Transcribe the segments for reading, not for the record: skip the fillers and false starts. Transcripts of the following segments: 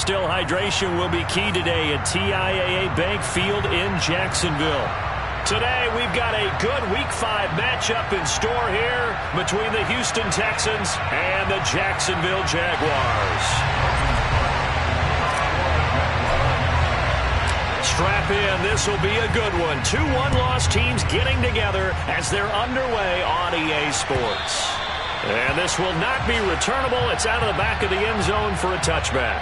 still hydration will be key today at TIAA Bank Field in Jacksonville. Today, we've got a good Week 5 matchup in store here between the Houston Texans and the Jacksonville Jaguars. Strap in. This will be a good one. 2 one-loss teams getting together as they're underway on EA Sports. And this will not be returnable. It's out of the back of the end zone for a touchback.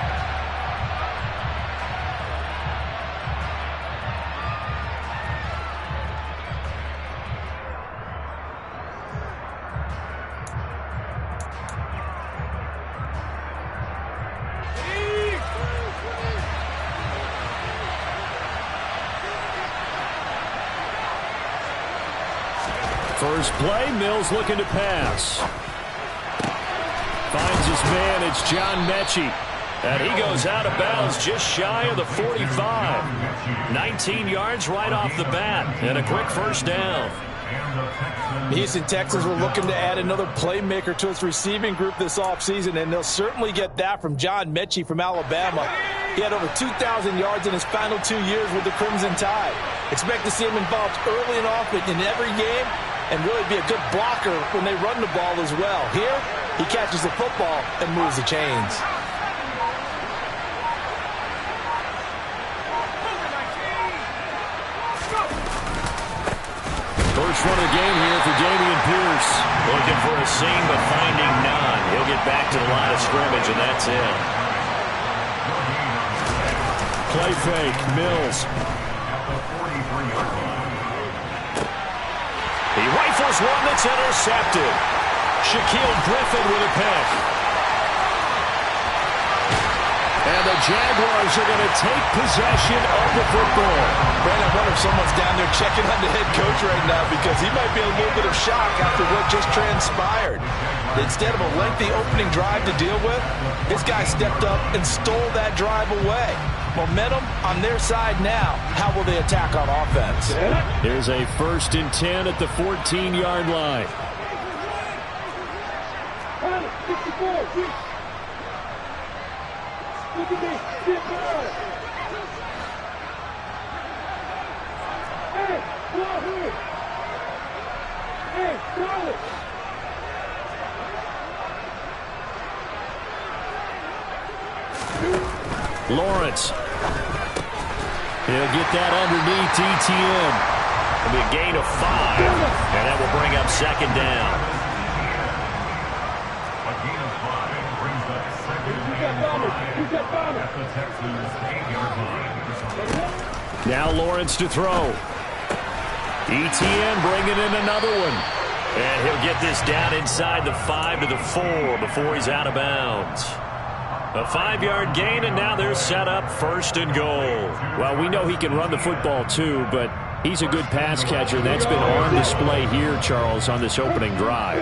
First play, Mills looking to pass. Finds his man, it's John Mechie. And he goes out of bounds just shy of the 45. 19 yards right off the bat, and a quick first down. The Houston Texans were looking to add another playmaker to its receiving group this offseason, and they'll certainly get that from John Mechie from Alabama. He had over 2,000 yards in his final 2 years with the Crimson Tide. Expect to see him involved early and often in every game, and really be a good blocker when they run the ball as well. Here, he catches the football and moves the chains. First run of the game here for Dameon Pierce. Looking for a seam, but finding none. He'll get back to the line of scrimmage, and that's it. Play fake, Mills. He rifles one that's intercepted. Shaquille Griffin with a pick. And the Jaguars are going to take possession of the football. Brandon, I wonder if someone's down there checking on the head coach right now, because he might be in a little bit of shock after what just transpired. Instead of a lengthy opening drive to deal with, this guy stepped up and stole that drive away. Momentum on their side now. How will they attack on offense? Here's a 1st and 10 at the 14-yard line. Lawrence. He'll get that underneath ETN. It'll be a gain of 5, and that will bring up 2nd down. A gain of 5 brings up 2nd and 5 at the Texans 8-yard line. Now Lawrence to throw. ETN bringing in another one. And he'll get this down inside the 5 to the 4 before he's out of bounds. A 5-yard gain, and now they're set up 1st and goal. Well, we know he can run the football too, but he's a good pass catcher. That's been on display here, Charles, on this opening drive.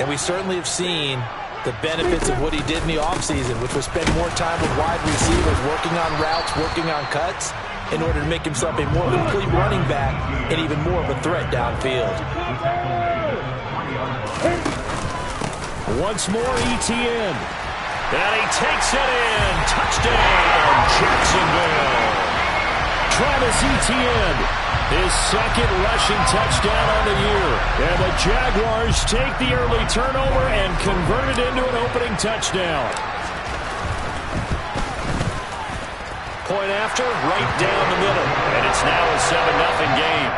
And we certainly have seen the benefits of what he did in the offseason, which was spend more time with wide receivers, working on routes, working on cuts, in order to make himself a more complete running back and even more of a threat downfield. Once more, ETN. And he takes it in. Touchdown, Jacksonville. Travis Etienne, his 2nd rushing touchdown on the year. And the Jaguars take the early turnover and convert it into an opening touchdown. Point after, right down the middle. And it's now a 7-0 game.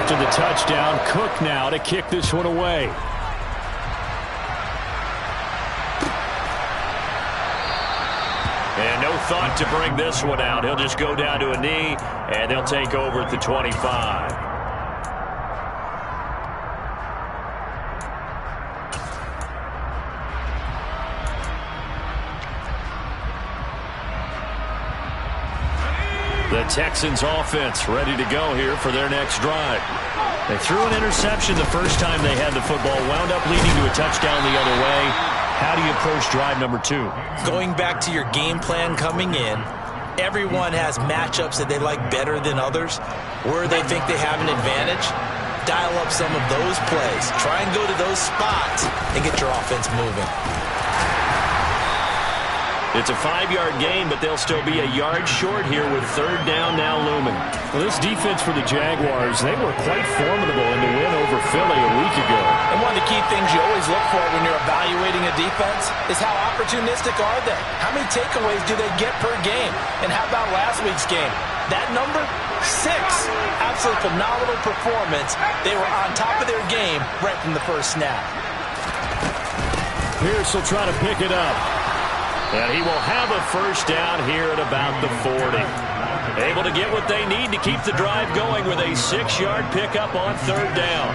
After the touchdown, Cook now to kick this one away. And no thought to bring this one out. He'll just go down to a knee, and they'll take over at the 25. The Texans offense ready to go here for their next drive. They threw an interception the first time they had the football, wound up leading to a touchdown the other way. How do you approach drive number 2? Going back to your game plan coming in, everyone has matchups that they like better than others, where they think they have an advantage. dial up some of those plays. Try and go to those spots and get your offense moving. It's a 5-yard gain, but they'll still be a yard short here with third down now looming. Well, this defense for the Jaguars, they were quite formidable in the win over Philly a week ago. And one of the key things you always look for when you're evaluating a defense is how opportunistic are they? How many takeaways do they get per game? And how about last week's game? That number, 6. Absolutely phenomenal performance. They were on top of their game right from the first snap. Pierce will try to pick it up. And he will have a first down here at about the 40. Able to get what they need to keep the drive going with a 6-yard pickup on third down.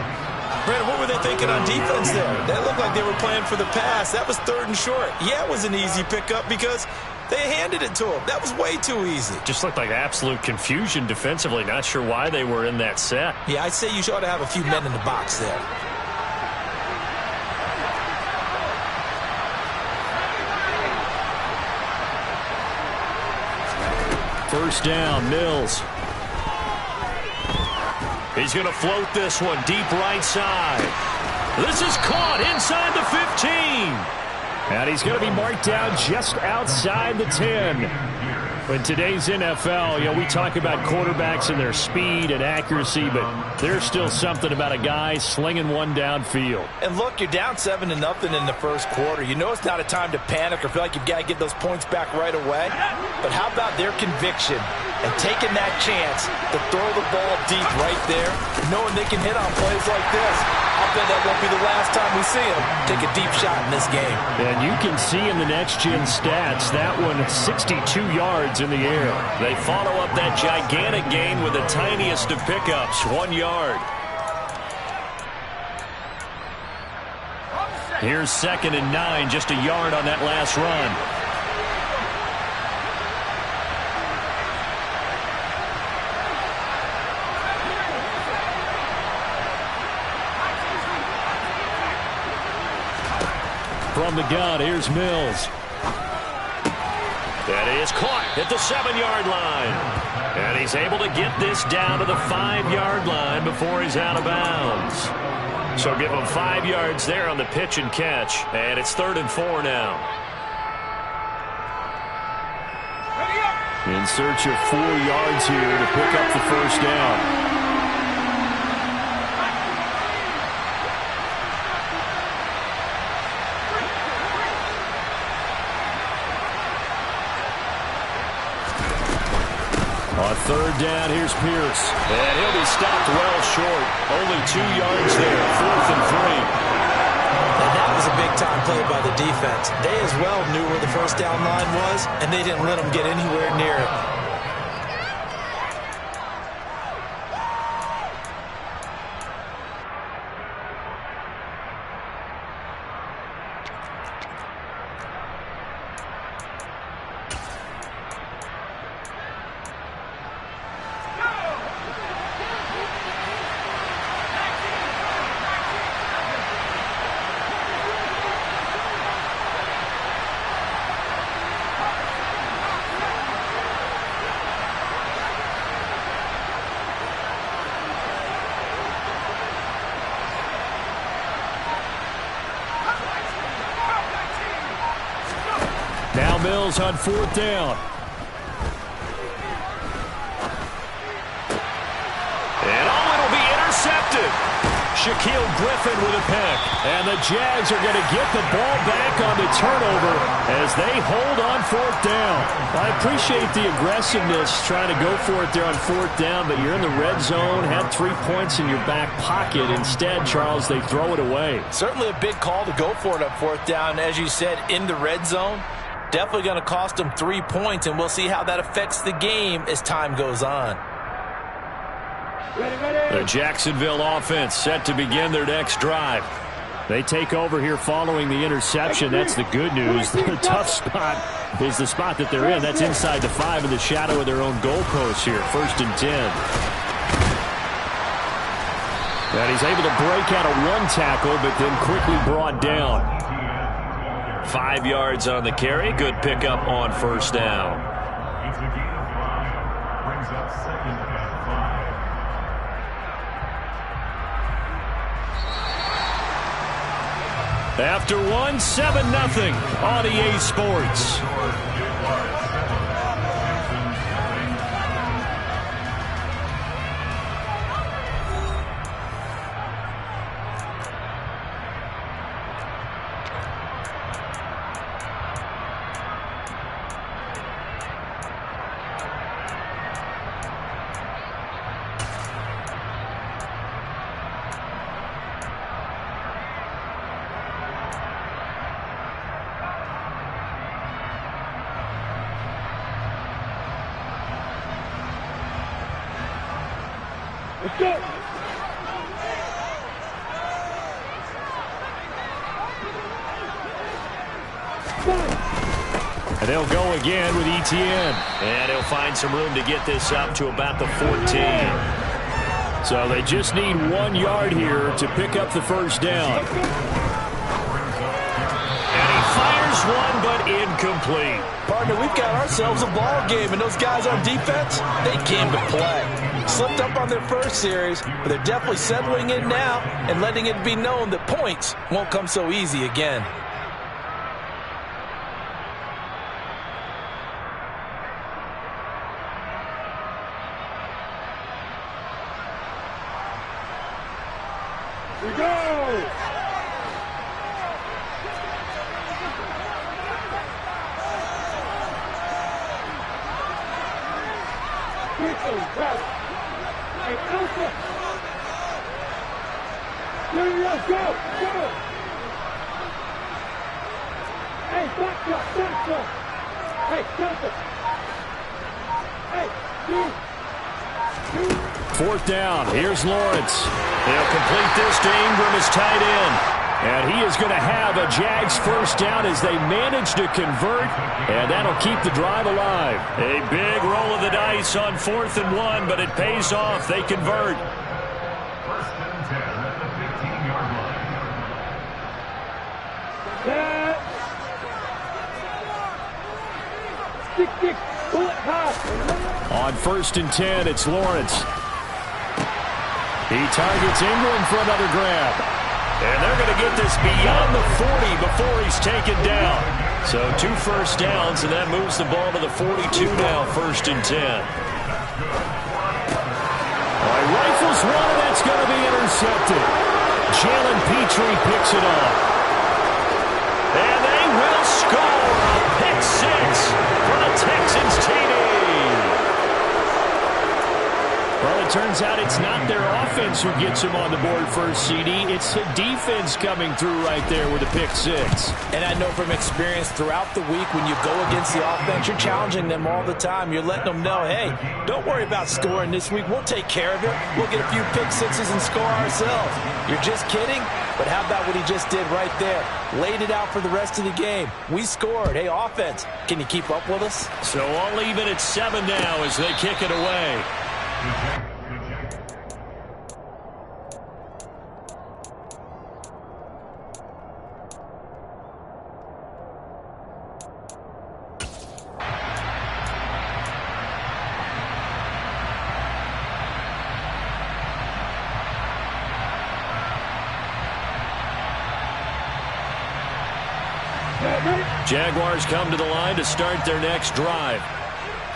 Brandon, what were they thinking on defense there? That looked like they were playing for the pass. That was third and short. Yeah, it was an easy pickup because they handed it to him. That was way too easy. Just looked like absolute confusion defensively. Not sure why they were in that set. Yeah, I'd say you ought to have a few men in the box there. First down, Mills. He's going to float this one deep right side. This is caught inside the 15. And he's going to be marked down just outside the 10. In today's NFL, we talk about quarterbacks and their speed and accuracy, but there's still something about a guy slinging one downfield. And look, you're down 7-0 in the first quarter. You know it's not a time to panic or feel like you've got to get those points back right away. But how about their conviction and taking that chance to throw the ball deep right there, knowing they can hit on plays like this? I bet that won't be the last time we see him take a deep shot in this game. And you can see in the next-gen stats, that one 62 yards in the air. They follow up that gigantic gain with the tiniest of pickups, 1 yard. Here's 2nd and 9, just a yard on that last run. From the gun, here's Mills. That is caught at the 7-yard line. And he's able to get this down to the 5-yard line before he's out of bounds. So give him 5 yards there on the pitch and catch. And it's 3rd and 4 now. In search of 4 yards here to pick up the first down. On 3rd down, here's Pierce. And he'll be stopped well short. Only 2 yards there, 4th and 3. And that was a big-time play by the defense. They as well knew where the first down line was, and they didn't let them get anywhere near it. Now Mills on 4th down. And it'll be intercepted. Shaquill Griffin with a pick. And the Jags are going to get the ball back on the turnover as they hold on 4th down. I appreciate the aggressiveness trying to go for it there on 4th down, but you're in the red zone, had 3 points in your back pocket. Instead, Charles, they throw it away. Certainly a big call to go for it on 4th down, as you said, in the red zone. Definitely going to cost them 3 points, and we'll see how that affects the game as time goes on. The Jacksonville offense set to begin their next drive. They take over here following the interception. That's the good news. The tough spot is the spot that they're in. That's inside the 5 in the shadow of their own goalpost here. 1st and 10. And he's able to break out of 1 tackle, but then quickly brought down. 5 yards on the carry. Good pickup on 1st down. It's a gain of 5. Brings up 2nd and 5. After one, 7-0 on EA Sports. Let's go. And they'll go again with Etienne. And he'll find some room to get this up to about the 14. So they just need 1 yard here to pick up the first down. And he fires one, but incomplete. Partner, we've got ourselves a ball game, and those guys on defense, they came to play. Slipped up on their first series, but they're definitely settling in now and letting it be known that points won't come so easy again. We go! Hey, Elsa! Let's go! Go! Hey, stop! Hey, stop it! Hey, Fourth down. Here's Lawrence. They'll complete this to Ingram as tight end. And he is going to have a Jags first down as they manage to convert, and that'll keep the drive alive. A big roll of the dice on 4th and 1, but it pays off. They convert. First and 10 at the 15-yard line. Stick, bullet high. On 1st and 10, it's Lawrence. He targets Ingram for another grab. And they're going to get this beyond the 40 before he's taken down. So 2 first downs, and that moves the ball to the 42 now, 1st and 10. Rifles one, and that's going to be intercepted. Jalen Petrie picks it up. And they will score a pick 6 for the Texans TD. Well, it turns out it's not their offense who gets them on the board first, CD. It's the defense coming through right there with a pick 6. And I know from experience throughout the week when you go against the offense, you're challenging them all the time. You're letting them know, hey, don't worry about scoring this week. We'll take care of it. We'll get a few pick 6s and score ourselves. You're just kidding? But how about what he just did right there? Laid it out for the rest of the game. We scored. Hey, offense, can you keep up with us? So I'll leave it at 7 now as they kick it away. Jaguars come to the line to start their next drive.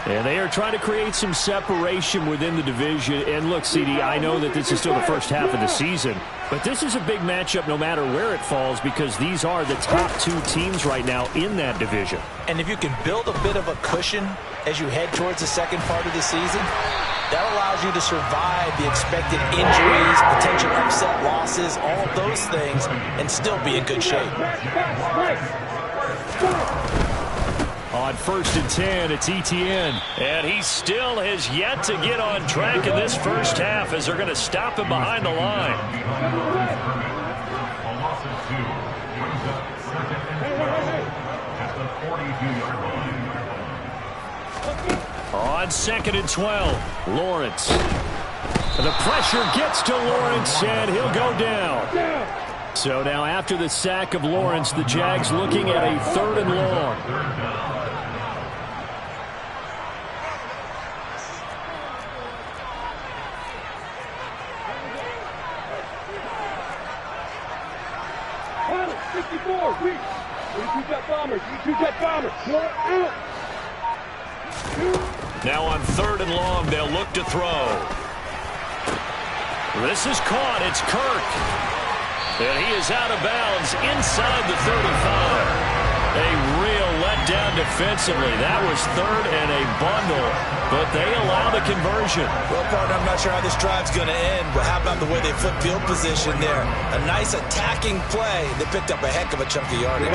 And they are trying to create some separation within the division. And look, CD, I know that this is still the first half of the season, but this is a big matchup no matter where it falls because these are the top 2 teams right now in that division. And if you can build a bit of a cushion as you head towards the second part of the season, that allows you to survive the expected injuries, potential upset losses, all of those things, and still be in good shape. On 1st and 10, it's Etienne. And he still has yet to get on track in this first half as they're going to stop him behind the line. A loss of 2 brings up 2nd and 12 at the 42-yard line. On 2nd and 12, Lawrence. The pressure gets to Lawrence, and he'll go down. So now after the sack of Lawrence, the Jags looking at a 3rd and long. 64. Reach. You got bombers. You got bombers. You're out. Now on 3rd and long, they'll look to throw. This is caught. It's Kirk. And he is out of bounds inside the 35. A real letdown defensively. That was 3rd and a bundle, but they allow the conversion. Well, partner, I'm not sure how this drive's going to end, but how about the way they flip field position there? A nice attacking play. They picked up a heck of a chunk of yardage.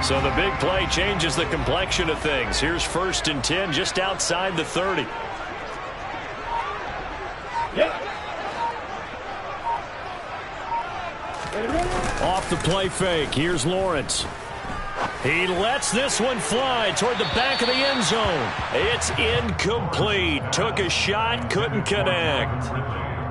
So the big play changes the complexion of things. Here's 1st and 10 just outside the 30. Yeah. Off the play fake. Here's Lawrence. He lets this one fly toward the back of the end zone. It's incomplete. Took a shot, couldn't connect.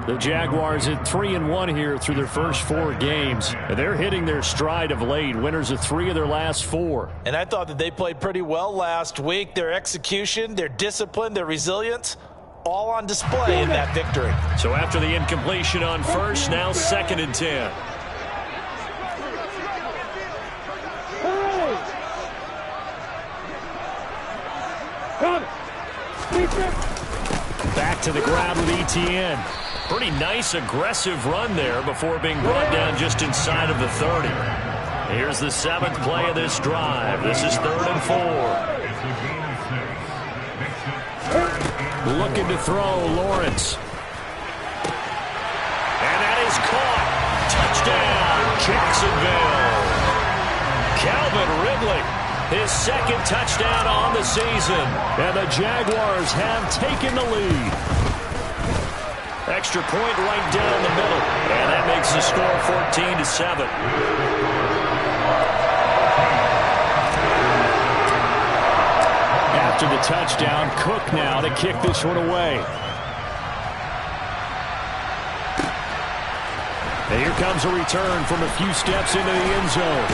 The Jaguars at 3-1 here through their first 4 games. They're hitting their stride of late. Winners of 3 of their last 4. And I thought that they played pretty well last week. Their execution, their discipline, their resilience, all on display in that victory. So after the incompletion on 1st, now 2nd and 10. Back to the ground with Etienne. Pretty nice, aggressive run there before being brought down just inside of the 30. Here's the 7th play of this drive. This is 3rd and 4. Looking to throw, Lawrence. And that is caught. Touchdown, Jacksonville. Calvin Ridley, his 2nd touchdown on the season. And the Jaguars have taken the lead. Extra point right down the middle. And that makes the score 14-7. After the touchdown, Cook now to kick this one away. And here comes a return from a few steps into the end zone.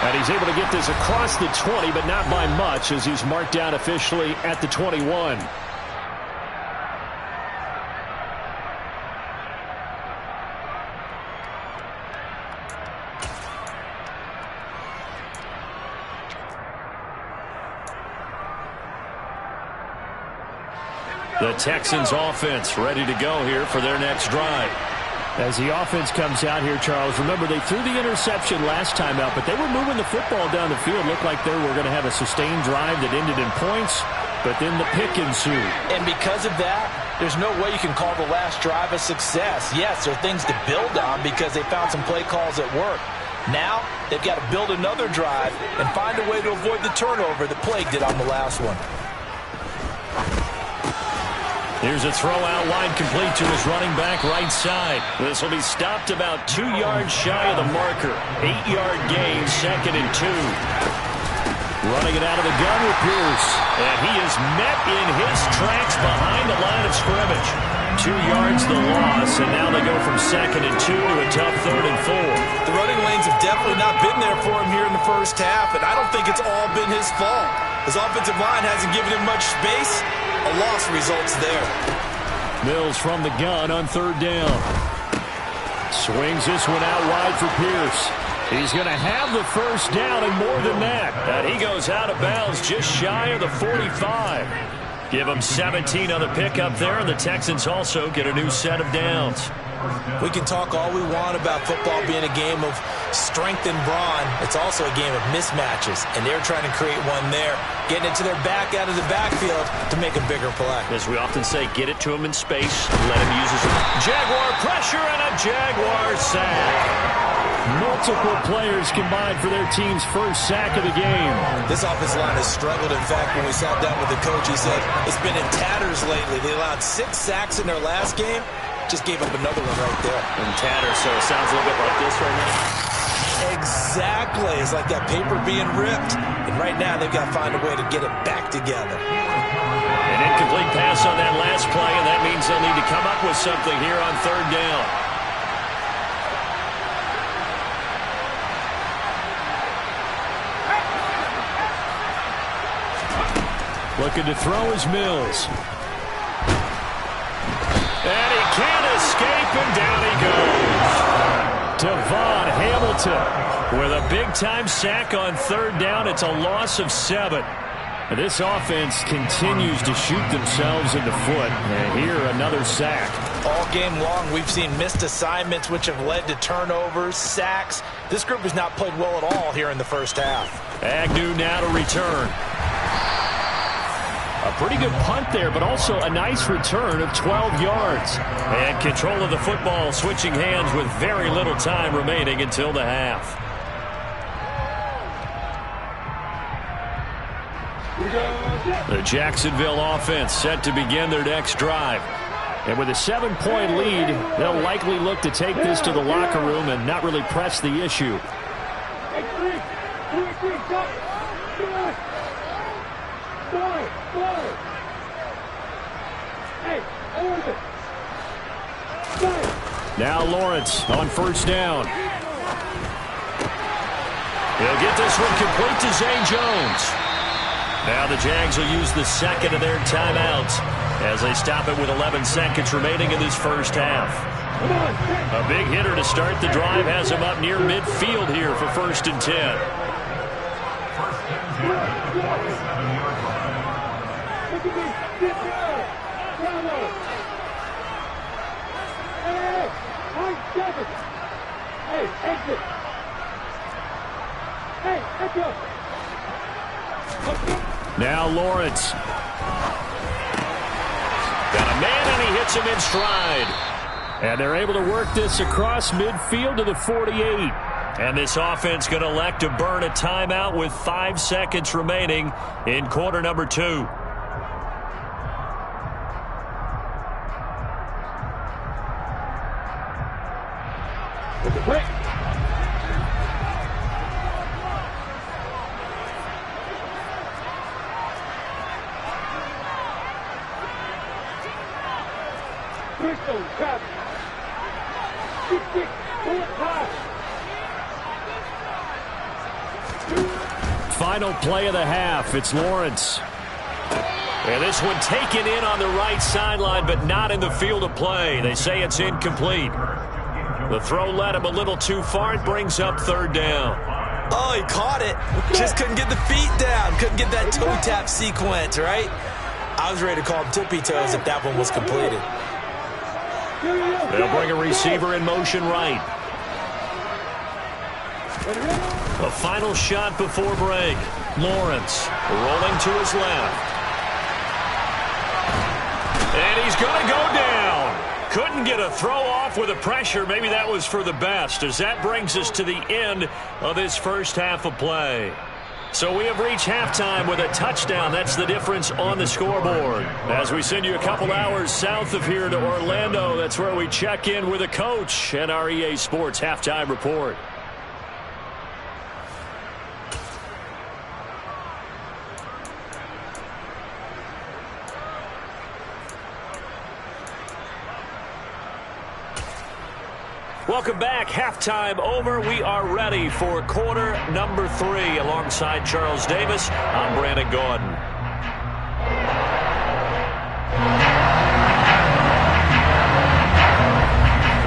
And he's able to get this across the 20, but not by much, as he's marked down officially at the 21. The Texans offense ready to go here for their next drive. As the offense comes out here, Charles, remember they threw the interception last time out, but they were moving the football down the field. Looked like they were going to have a sustained drive that ended in points, but then the pick ensued. And because of that, there's no way you can call the last drive a success. Yes, there are things to build on because they found some play calls that work. Now, they've got to build another drive and find a way to avoid the turnover that Plague did on the last one. Here's a throw out wide complete to his running back right side. This will be stopped about 2 yards shy of the marker. 8-yard gain, 2nd and 2. Running it out of the gun with Pierce. And he is met in his tracks behind the line of scrimmage. 2 yards the loss, and now they go from 2nd and 2 to a tough 3rd and 4. The running lanes have definitely not been there for him here in the first half, and I don't think it's all been his fault. His offensive line hasn't given him much space. A loss results there. Mills from the gun on 3rd down. Swings this one out wide for Pierce. He's going to have the first down and more than that. And he goes out of bounds just shy of the 45. Give him 17 on the pickup there, and the Texans also get a new set of downs. We can talk all we want about football being a game of strength and brawn. It's also a game of mismatches, and they're trying to create one there, getting it to their back out of the backfield to make a bigger play. As we often say, get it to him in space, let him use his Jaguar pressure and a Jaguar sack. Multiple players combined for their team's first sack of the game. This offensive line has struggled. In fact, when we sat down with the coach, he said it's been in tatters lately. They allowed 6 sacks in their last game. Just gave up another one right there. In tatters, so it sounds a little bit like this right now. Exactly. It's like that paper being ripped. And right now, they've got to find a way to get it back together. An incomplete pass on that last play, and that means they'll need to come up with something here on 3rd down. Looking to throw is Mills. And he can't escape, and down he goes. Devon Hale Hamilton with a big-time sack on third down. It's a loss of 7. This offense continues to shoot themselves in the foot. And here, another sack. All game long, we've seen missed assignments, which have led to turnovers, sacks. This group has not played well at all here in the first half. Agnew now to return. A pretty good punt there, but also a nice return of 12 yards. And control of the football, switching hands with very little time remaining until the half. The Jacksonville offense set to begin their next drive. And with a 7-point lead, they'll likely look to take this to the locker room and not really press the issue. Now Lawrence on first down. He'll get this one complete to Zay Jones. Now the Jags will use the second of their timeouts as they stop it with 11 seconds remaining in this first half. A big hitter to start the drive has him up near midfield here for 1st and 10. Now Lawrence. Got a man, and he hits him in stride. And they're able to work this across midfield to the 48. And this offense going to elect to burn a timeout with 5 seconds remaining in quarter number 2. Final play of the half. It's Lawrence. And this one taken in on the right sideline, but not in the field of play. They say it's incomplete. The throw led him a little too far. It brings up 3rd down. Oh, he caught it. Just couldn't get the feet down. Couldn't get that toe tap sequence, right? I was ready to call him tippy toes if that one was completed. They'll bring a receiver in motion right. A final shot before break. Lawrence rolling to his left. And he's going to go down. Couldn't get a throw off with the pressure. Maybe that was for the best, as that brings us to the end of this first half of play. So we have reached halftime with a touchdown. That's the difference on the scoreboard. As we send you a couple hours south of here to Orlando, that's where we check in with a coach and our EA Sports Halftime Report. Welcome back. Halftime over. We are ready for quarter number 3. Alongside Charles Davis, I'm Brandon Gordon.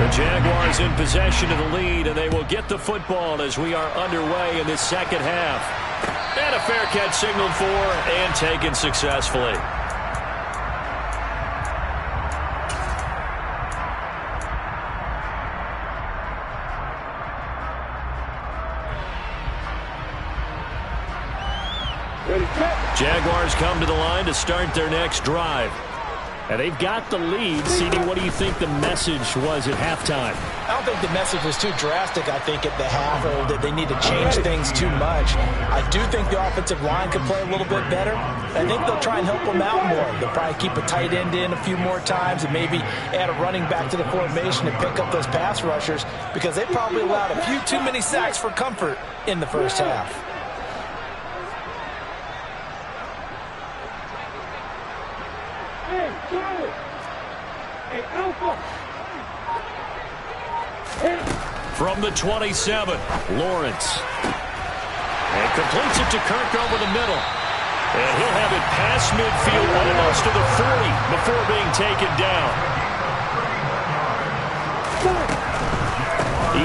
The Jaguars in possession of the lead, and they will get the football as we are underway in this second half. And a fair catch signaled for and taken successfully. Jaguars come to the line to start their next drive. And they've got the lead. CD, what do you think the message was at halftime? I don't think the message was too drastic, I think, at the half, or that they need to change things too much. I do think the offensive line could play a little bit better. I think they'll try and help them out more. They'll probably keep a tight end in a few more times and maybe add a running back to the formation and pick up those pass rushers, because they probably allowed a few too many sacks for comfort in the first half. From the 27, Lawrence. And completes it to Kirk over the middle. And he'll have it past midfield almost to the 40 before being taken down.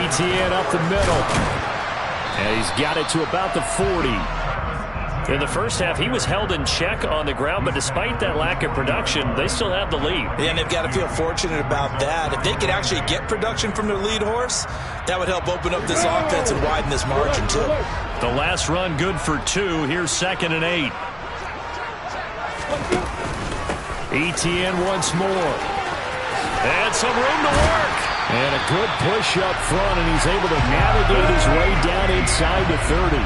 Etienne up the middle. And he's got it to about the 40. In the first half, he was held in check on the ground, but despite that lack of production, they still have the lead. And they've got to feel fortunate about that. If they could actually get production from their lead horse, that would help open up this offense and widen this margin, too. The last run good for 2. Here's 2nd and 8. Etienne once more. And some room to work. And a good push up front, and he's able to navigate his way down inside the 30.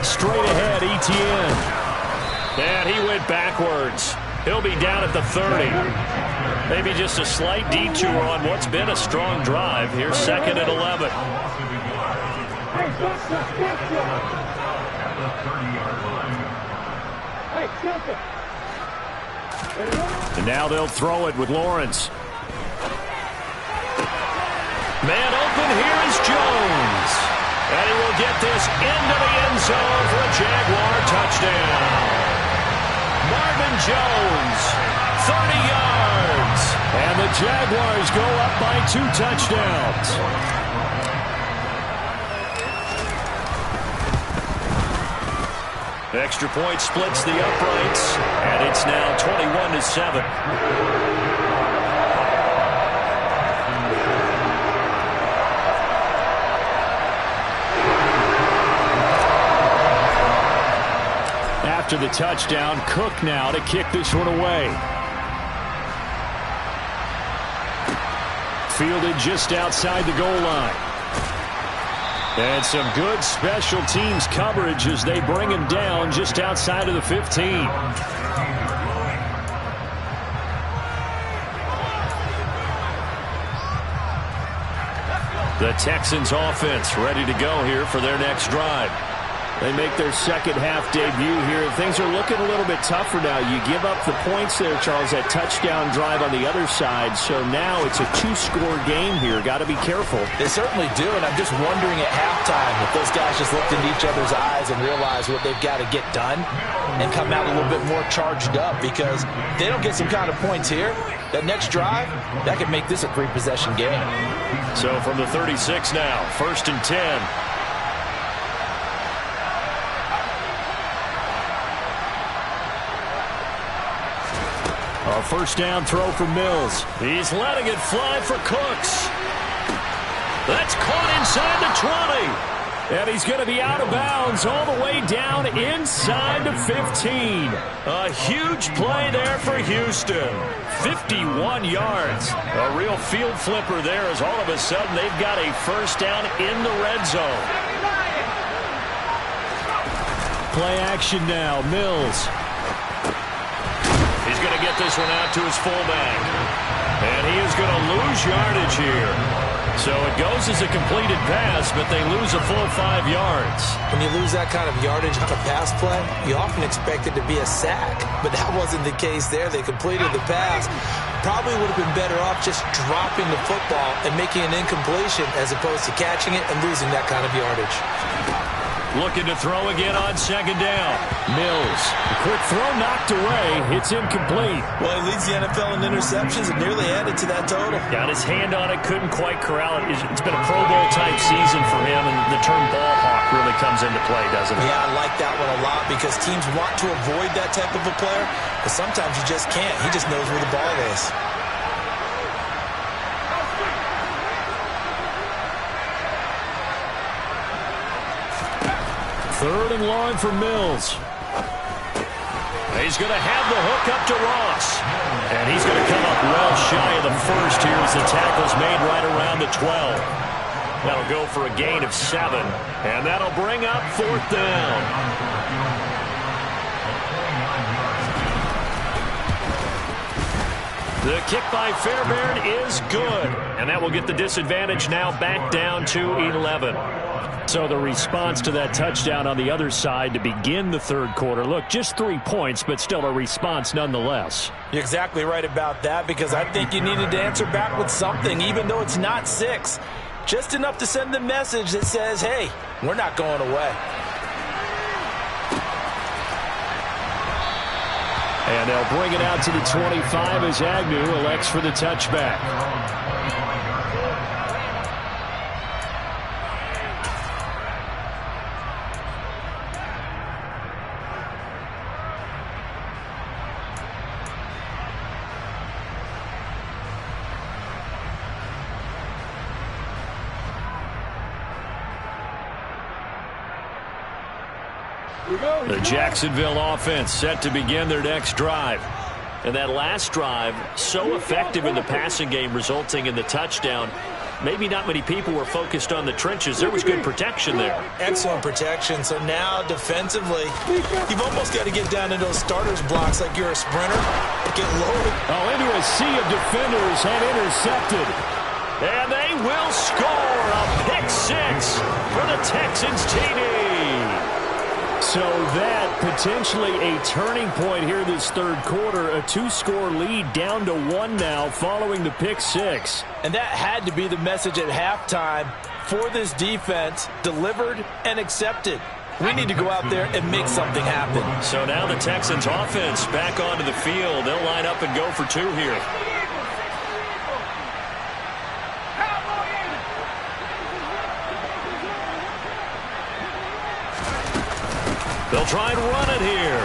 Straight ahead, Etienne. And he went backwards. He'll be down at the 30. Maybe just a slight detour on what's been a strong drive. Here's 2nd and 11. And now they'll throw it with Lawrence. Man open, here is Jones. And he will get this into the end zone for a Jaguar touchdown. Marvin Jones, 30 yards. And the Jaguars go up by 2 touchdowns. Extra point splits the uprights, and it's now 21-7. After the touchdown, Cook now to kick this one away. Fielded just outside the goal line. And some good special teams coverage as they bring him down just outside of the 15. The Texans offense ready to go here for their next drive. They make their second half debut here. Things are looking a little bit tougher now. You give up the points there, Charles, that touchdown drive on the other side. So now it's a 2-score game here. Got to be careful. They certainly do, and I'm just wondering at halftime if those guys just looked into each other's eyes and realized what they've got to get done and come out a little bit more charged up, because if they don't get some kind of points here, that next drive, that could make this a 3-possession game. So from the 36 now, 1st and 10. A first down throw for Mills. He's letting it fly for Cooks. That's caught inside the 20. And he's going to be out of bounds all the way down inside the 15. A huge play there for Houston. 51 yards. A real field flipper there, as all of a sudden they've got a first down in the red zone. Play action now. Mills. He's going to get this one out to his fullback. And he is going to lose yardage here. So it goes as a completed pass, but they lose a full 5 yards. When you lose that kind of yardage on a pass play, you often expect it to be a sack. But that wasn't the case there. They completed the pass. Probably would have been better off just dropping the football and making an incompletion as opposed to catching it and losing that kind of yardage. Looking to throw again on 2nd down. Mills. A quick throw knocked away. It's incomplete. Well, he leads the NFL in interceptions and nearly added to that total. Got his hand on it, couldn't quite corral it. It's been a Pro Bowl type season for him, and the term ball hawk really comes into play, doesn't it? Yeah, I like that one a lot because teams want to avoid that type of a player, but sometimes you just can't. He just knows where the ball is. Third and long for Mills. He's going to have the hook up to Ross. And he's going to come up well shy of the first here as the tackle's made right around the 12. That'll go for a gain of 7. And that'll bring up 4th down. The kick by Fairbairn is good. And that will get the disadvantage now back down to 11. So the response to that touchdown on the other side to begin the third quarter. Look, just 3 points, but still a response nonetheless. You're exactly right about that, because I think you needed to answer back with something, even though it's not 6. Just enough to send the message that says, hey, we're not going away. And they'll bring it out to the 25 as Agnew elects for the touchback. The Jacksonville offense set to begin their next drive. And that last drive, so effective in the passing game, resulting in the touchdown. Maybe not many people were focused on the trenches. There was good protection there. Excellent protection. So now defensively, you've almost got to get down into those starters blocks like you're a sprinter. Get loaded. Oh, into a sea of defenders and intercepted. And they will score a pick six for the Texans TD. So that potentially a turning point here this third quarter. A 2-score lead down to 1 now following the pick six. And that had to be the message at halftime for this defense. Delivered and accepted. We need to go out there and make something happen. So now the Texans offense back onto the field. They'll line up and go for two here. They'll try and run it here.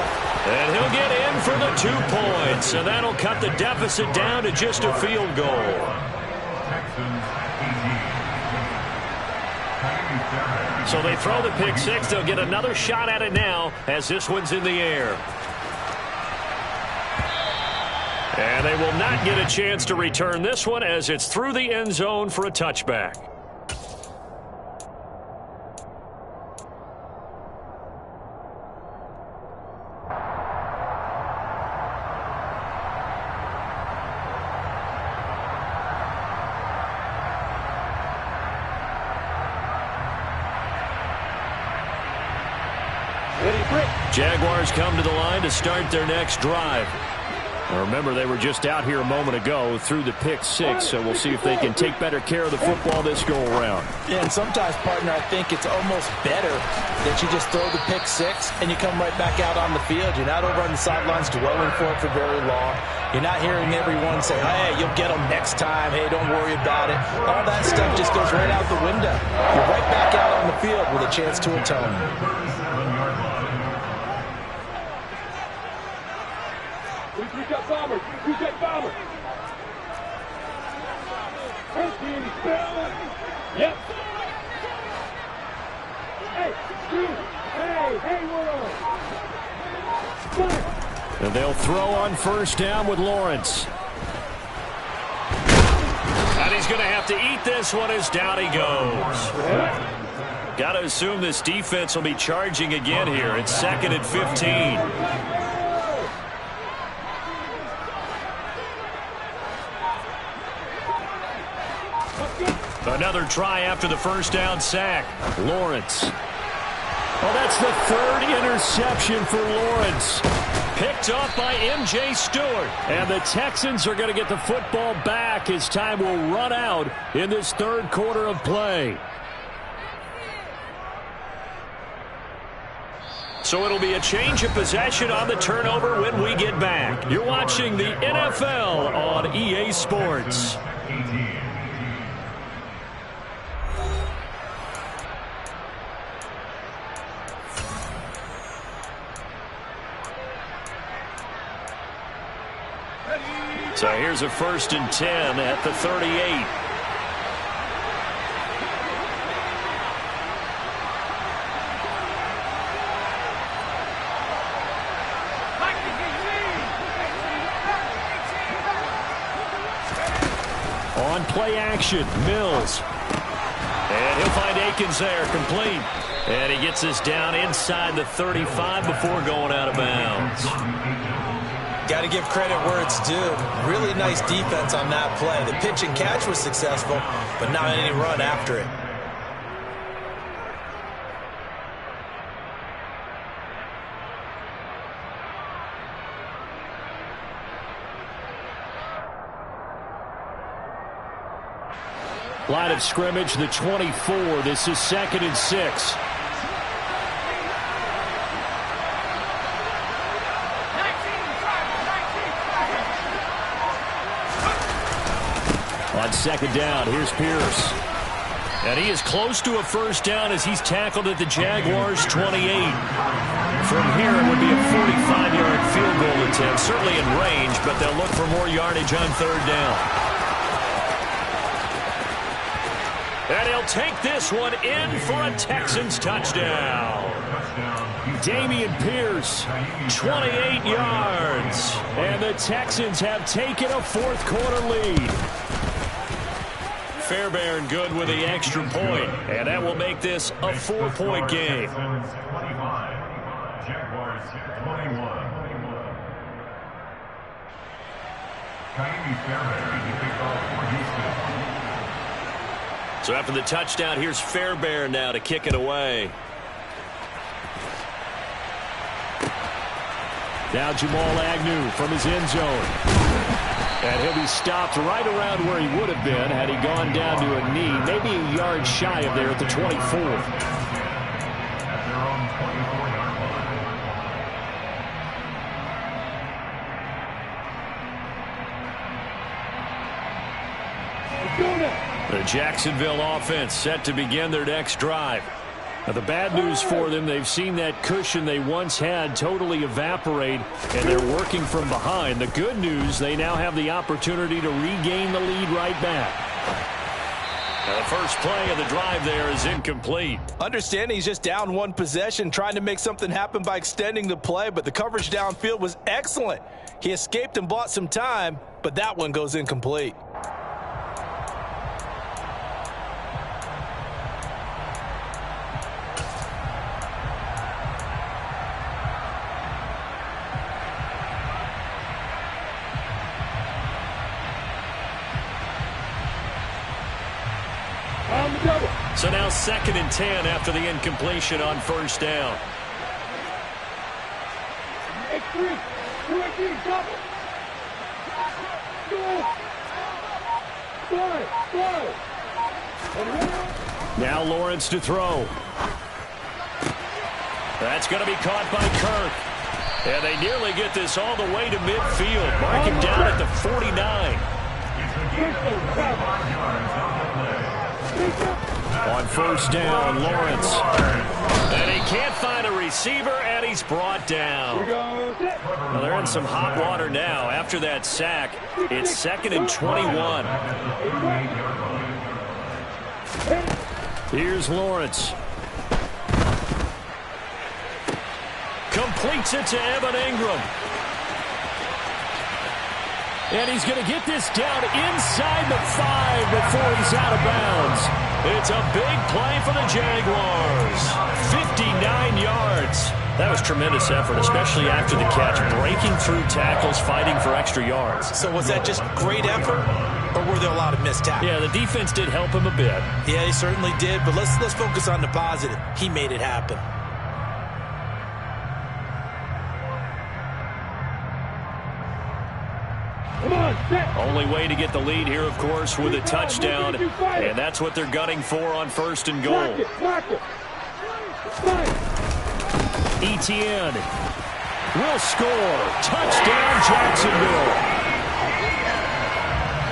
And he'll get in for the 2 points. And that'll cut the deficit down to just a field goal. So they throw the pick six. They'll get another shot at it now as this one's in the air. And they will not get a chance to return this one as it's through the end zone for a touchback. Jaguars come to the line to start their next drive. Now remember, they were just out here a moment ago through the pick six, so we'll see if they can take better care of the football this go-around. Yeah, and sometimes, partner, I think it's almost better that you just throw the pick six and you come right back out on the field. You're not over on the sidelines dwelling for it for very long. You're not hearing everyone say, hey, you'll get them next time. Hey, don't worry about it. All that stuff just goes right out the window. You're right back out on the field with a chance to atone. Bomber, two-jet bomber. Yep. Hey, we're on. And they'll throw on first down with Lawrence. And he's going to have to eat this one as down he goes. Got to assume this defense will be charging again here. It's 2nd and 15. Another try after the first down sack. Lawrence. Oh, that's the 3rd interception for Lawrence. Picked up by M.J. Stewart. And the Texans are going to get the football back as time will run out in this third quarter of play. So it'll be a change of possession on the turnover when we get back. You're watching the NFL on EA Sports. So here's a 1st and 10 at the 38. On play action, Mills. And he'll find Akins there, complete. And he gets us down inside the 35 before going out of bounds. Got to give credit where it's due. Really nice defense on that play. The pitch and catch was successful, but not any run after it. Line of scrimmage, the 24. This is 2nd and 6. On second down, here's Pierce. And he is close to a first down as he's tackled at the Jaguars' 28. From here, it would be a 45-yard field goal attempt, certainly in range, but they'll look for more yardage on third down. And he'll take this one in for a Texans touchdown. Dameon Pierce, 28 yards. And the Texans have taken a fourth-quarter lead. Fairbairn good with the extra point, and that will make this a 4-point game. Jaguars 21. Ka'imi Fairbairn, the kickoff for Houston. So after the touchdown, here's Fairbairn now to kick it away. Now Jamal Agnew from his end zone. And he'll be stopped right around where he would have been had he gone down to a knee, maybe a yard shy of there at the 24. At their own 24-yard line. The Jacksonville offense set to begin their next drive. Now, the bad news for them, they've seen that cushion they once had totally evaporate, and they're working from behind. The good news, they now have the opportunity to regain the lead right back. Now the first play of the drive there is incomplete. Understanding he's just down one possession, trying to make something happen by extending the play, but the coverage downfield was excellent. He escaped and bought some time, but that one goes incomplete. So now 2nd and 10 after the incompletion on first down. X3, 2-3, double. Now Lawrence to throw. That's going to be caught by Kirk. And they nearly get this all the way to midfield. Mark him down at the 49. On first down, Lawrence. And he can't find a receiver, and he's brought down. Well, they're in some hot water now. After that sack, it's 2nd and 21. Here's Lawrence. Completes it to Evan Ingram. And he's going to get this down inside the 5 before he's out of bounds. It's a big play for the Jaguars. 59 yards. That was tremendous effort, especially after the catch. Breaking through tackles, fighting for extra yards. So was that just great effort, or were there a lot of missed tackles? Yeah, the defense did help him a bit. Yeah, he certainly did, but let's focus on the positive. He made it happen. Only way to get the lead here, of course, with a touchdown, and that's what they're gunning for on 1st and goal. Etienne will score. Touchdown, Jacksonville.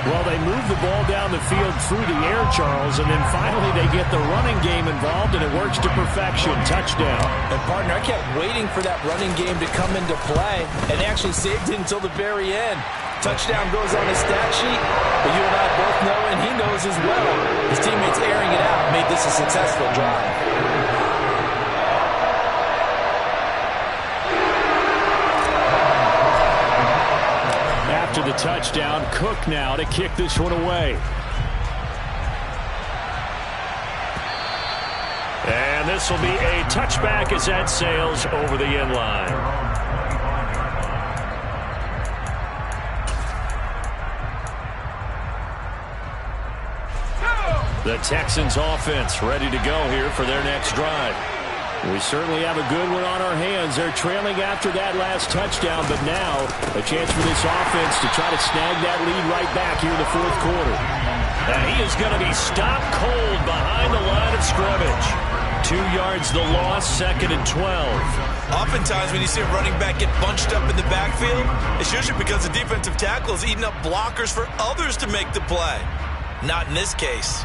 Well, they move the ball down the field through the air, Charles, and then finally they get the running game involved, and it works to perfection. Touchdown. And, partner, I kept waiting for that running game to come into play, and actually saved it until the very end. Touchdown goes on his stat sheet, but you and I both know, and he knows as well, his teammates airing it out made this a successful drive. After the touchdown, Cook now to kick this one away. And this will be a touchback as that sails over the end line. The Texans offense ready to go here for their next drive. We certainly have a good one on our hands. They're trailing after that last touchdown, but now a chance for this offense to try to snag that lead right back here in the 4th quarter. And he is going to be stopped cold behind the line of scrimmage. 2 yards the loss, 2nd and 12. Oftentimes when you see a running back get bunched up in the backfield, it's usually because the defensive tackle is eating up blockers for others to make the play. Not in this case.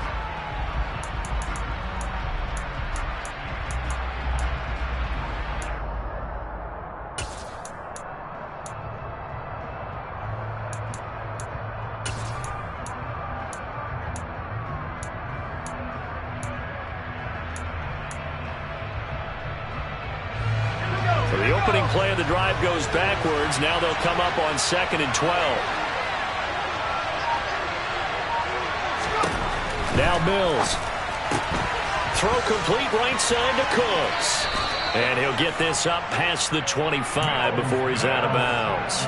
So the opening play of the drive goes backwards. Now they'll come up on 2nd and 12. Now Mills. Throw complete right side to Cooks. And he'll get this up past the 25 before he's out of bounds.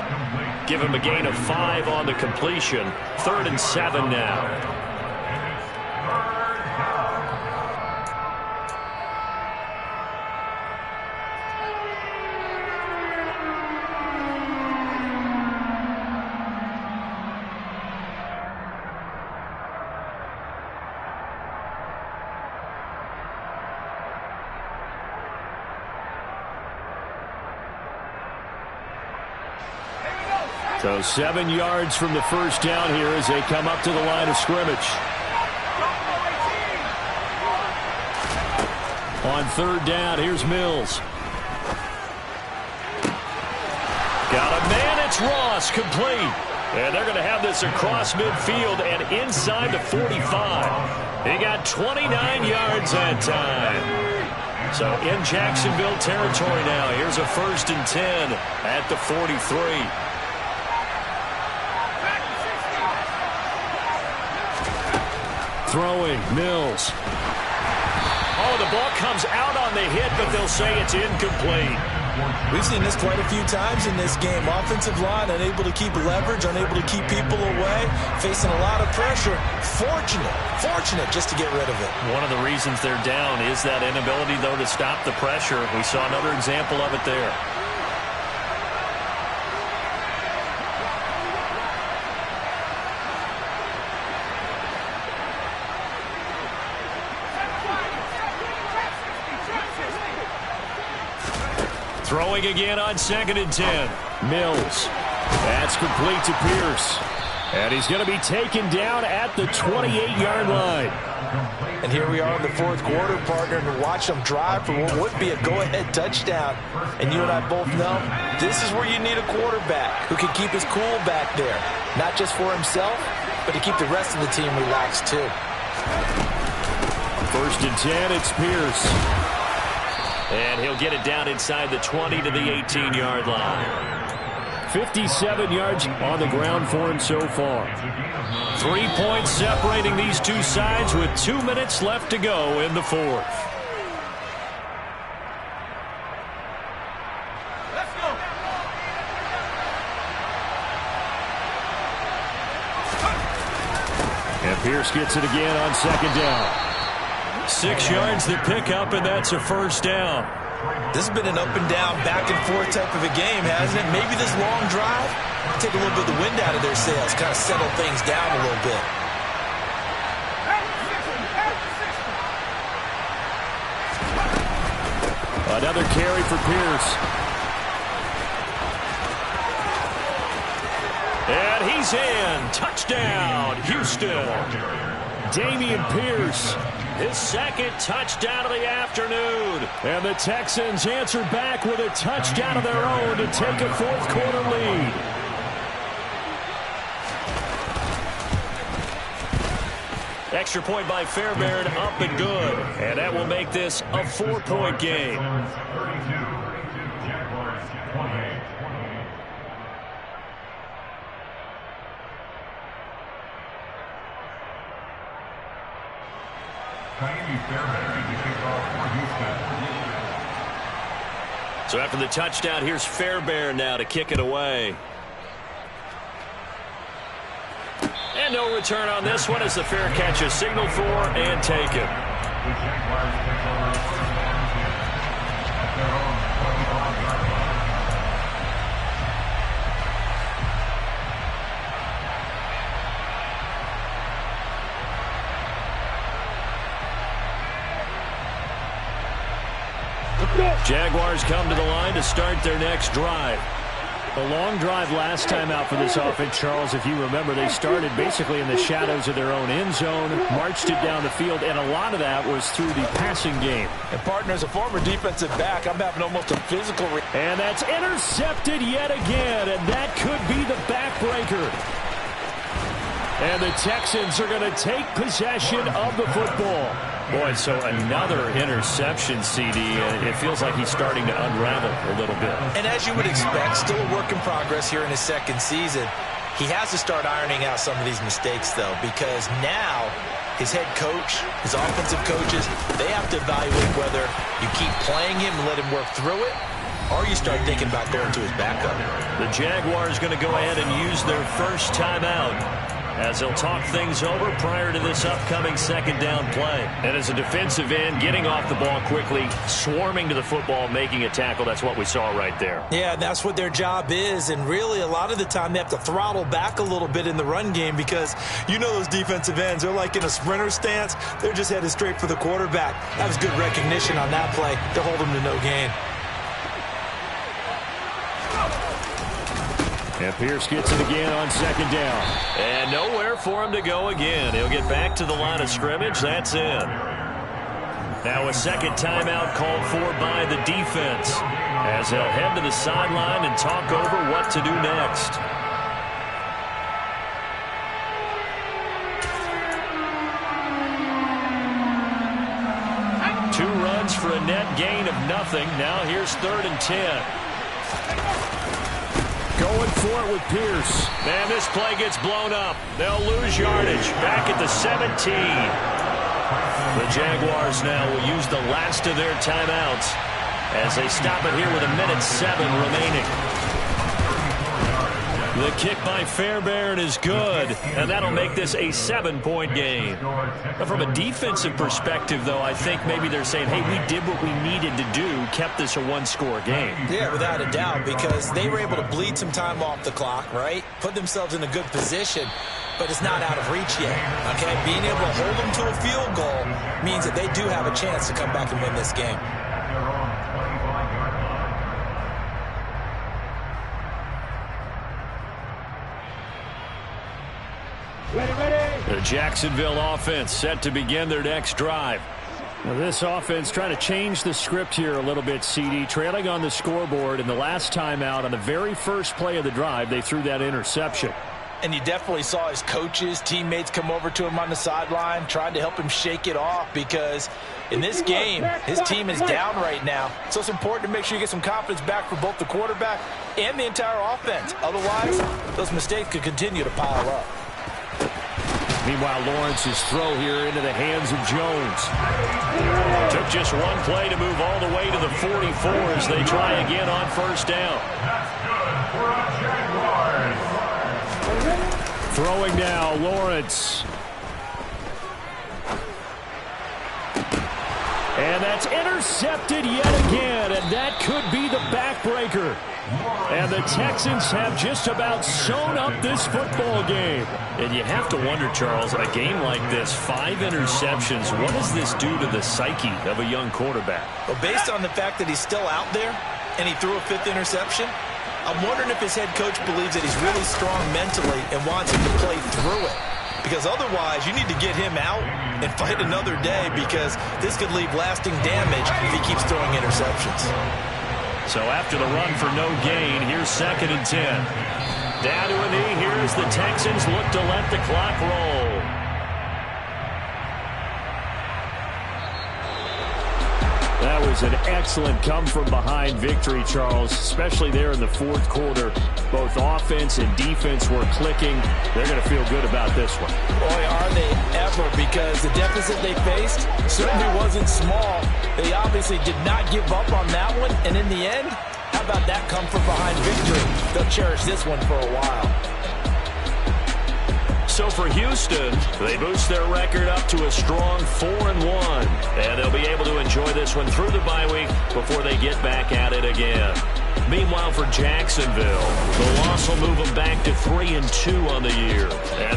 Give him a gain of 5 on the completion. 3rd and 7 now. So 7 yards from the first down here as they come up to the line of scrimmage. On 3rd down, here's Mills. Got a man, it's Ross, complete. And they're going to have this across midfield and inside the 45. He got 29 yards that time. So in Jacksonville territory now. Here's a 1st and 10 at the 43. Throwing, Mills. Oh, the ball comes out on the hit, but they'll say it's incomplete. We've seen this quite a few times in this game. Offensive line unable to keep leverage, unable to keep people away, facing a lot of pressure. Fortunate just to get rid of it. One of the reasons they're down is that inability, though, to stop the pressure. We saw another example of it there. Throwing again on 2nd and 10. Mills. That's complete to Pierce. And he's going to be taken down at the 28-yard line. And here we are in the 4th quarter, partner, and watch them drive for what would be a go-ahead touchdown. And you and I both know this is where you need a quarterback who can keep his cool back there. Not just for himself, but to keep the rest of the team relaxed too. 1st and 10, it's Pierce. And he'll get it down inside the 20 to the 18-yard line. 57 yards on the ground for him so far. 3 points separating these two sides with 2 minutes left to go in the 4th. And Pierce gets it again on 2nd down. 6 yards the pickup, and that's a 1st down. This has been an up and down, back and forth type of a game, hasn't it? Maybe this long drive take a little bit of the wind out of their sails, kind of settle things down a little bit. Another carry for Pierce. And he's in. Touchdown, Houston. Dameon Pierce. His 2nd touchdown of the afternoon. And the Texans answer back with a touchdown of their own to take a 4th quarter lead. Extra point by Fairbairn, up and good. And that will make this a 4-point game. So after the touchdown, here's Fairbairn now to kick it away. And no return on this one as the fair catch is signaled for and taken. Jaguars come to the line to start their next drive. A long drive last time out for this offense, Charles. If you remember, they started basically in the shadows of their own end zone, marched it down the field, and a lot of that was through the passing game. And, partner, as a former defensive back, I'm having almost a physical and that's intercepted yet again, and that could be the backbreaker. And the Texans are going to take possession of the football. Boy, so another interception, CD. It feels like he's starting to unravel a little bit. And as you would expect, still a work in progress here in his second season. He has to start ironing out some of these mistakes, though, because now his head coach, his offensive coaches, they have to evaluate whether you keep playing him and let him work through it, or you start thinking about going to his backup. The Jaguars going to go ahead and use their first timeout as they'll talk things over prior to this upcoming second down play. And as a defensive end, getting off the ball quickly, swarming to the football, making a tackle, that's what we saw right there. Yeah, that's what their job is, and really a lot of the time they have to throttle back a little bit in the run game because you know those defensive ends, they're like in a sprinter stance. They're just headed straight for the quarterback. That was good recognition on that play to hold them to no gain. And Pierce gets it again on second down. And nowhere for him to go again. He'll get back to the line of scrimmage. That's in. Now a second timeout called for by the defense as they'll head to the sideline and talk over what to do next. Two runs for a net gain of nothing. Now here's 3rd and 10. Going for it with Pierce. Man, this play gets blown up. They'll lose yardage. Back at the 17. The Jaguars now will use the last of their timeouts as they stop it here with 1:07 remaining. The kick by Fairbairn is good, and that'll make this a 7-point game. But from a defensive perspective, though, I think maybe they're saying, hey, we did what we needed to do, kept this a one-score game. Yeah, without a doubt, because they were able to bleed some time off the clock, right? Put themselves in a good position, but it's not out of reach yet, okay? Being able to hold them to a field goal means that they do have a chance to come back and win this game. The Jacksonville offense set to begin their next drive. Now this offense trying to change the script here a little bit, CD. Trailing on the scoreboard in the last timeout on the very first play of the drive, they threw that interception. And you definitely saw his coaches, teammates come over to him on the sideline, trying to help him shake it off because in this game, his team is down right now. So it's important to make sure you get some confidence back for both the quarterback and the entire offense. Otherwise, those mistakes could continue to pile up. Meanwhile, Lawrence's throw here into the hands of Jones. Took just one play to move all the way to the 44 as they try again on first down. Throwing now, Lawrence. And that's intercepted yet again, and that could be the backbreaker. And the Texans have just about sewn up this football game. And you have to wonder, Charles, a game like this, 5 interceptions, what does this do to the psyche of a young quarterback? Well, based on the fact that he's still out there and he threw a 5th interception, I'm wondering if his head coach believes that he's really strong mentally and wants him to play through it. Because otherwise, you need to get him out and fight another day because this could leave lasting damage if he keeps throwing interceptions. So after the run for no gain, here's 2nd and 10. Down to a knee here as the Texans look to let the clock roll. That was an excellent come-from-behind victory, Charles, especially there in the 4th quarter. Both offense and defense were clicking. They're going to feel good about this one. Boy, are they ever, because the deficit they faced certainly wasn't small. They obviously did not give up on that one, and in the end, how about that come-from-behind victory? They'll cherish this one for a while. So for Houston, they boost their record up to a strong 4-1. And they'll be able to enjoy this one through the bye week before they get back at it again. Meanwhile, for Jacksonville, the loss will move them back to 3-2 on the year. And